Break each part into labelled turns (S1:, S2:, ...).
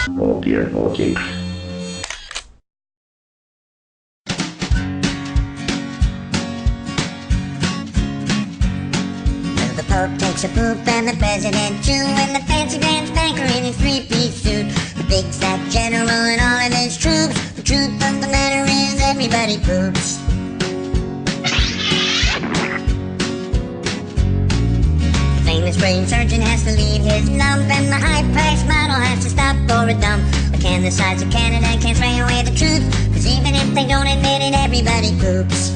S1: Oh dear, oh jinx.
S2: The Pope takes a poop and the President too, and the fancy Grand Spanker in his three-piece suit, the big fat general and all of his troops. The truth of the matter is everybody poops. The famous brain surgeon has to leave his lump, and the high-priced model has to stop for a dump. But can the sides of Canada can't spray away the truth, 'cause even if they don't admit it, everybody poops.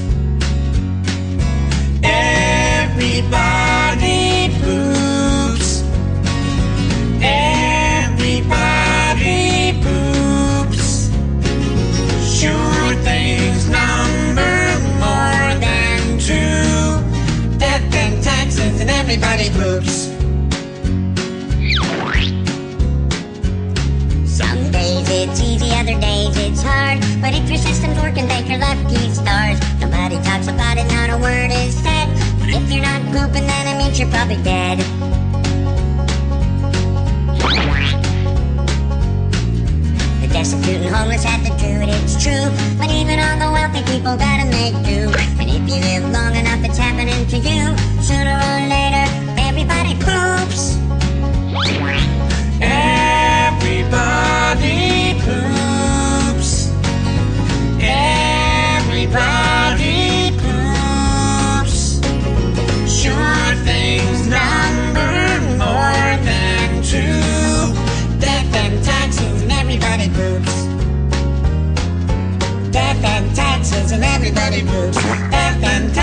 S3: Everybody poops. Everybody poops. Sure things number more than two. Death and taxes and everybody poops.
S2: Some days it's easy, other days it's hard, but if your system's working, thank your lucky stars. Nobody talks about it, not a word is said. If you're not pooping, then it means you're probably dead. The destitute and homeless have to do it, it's true, but even all the wealthy people gotta make do. And if you live long enough, it's happening to you. Sooner or later, everybody poops.
S3: Everybody poops. Everybody poops. Sure things number more than two. Death and taxes and everybody poops. Death and taxes and everybody poops. Death and taxes.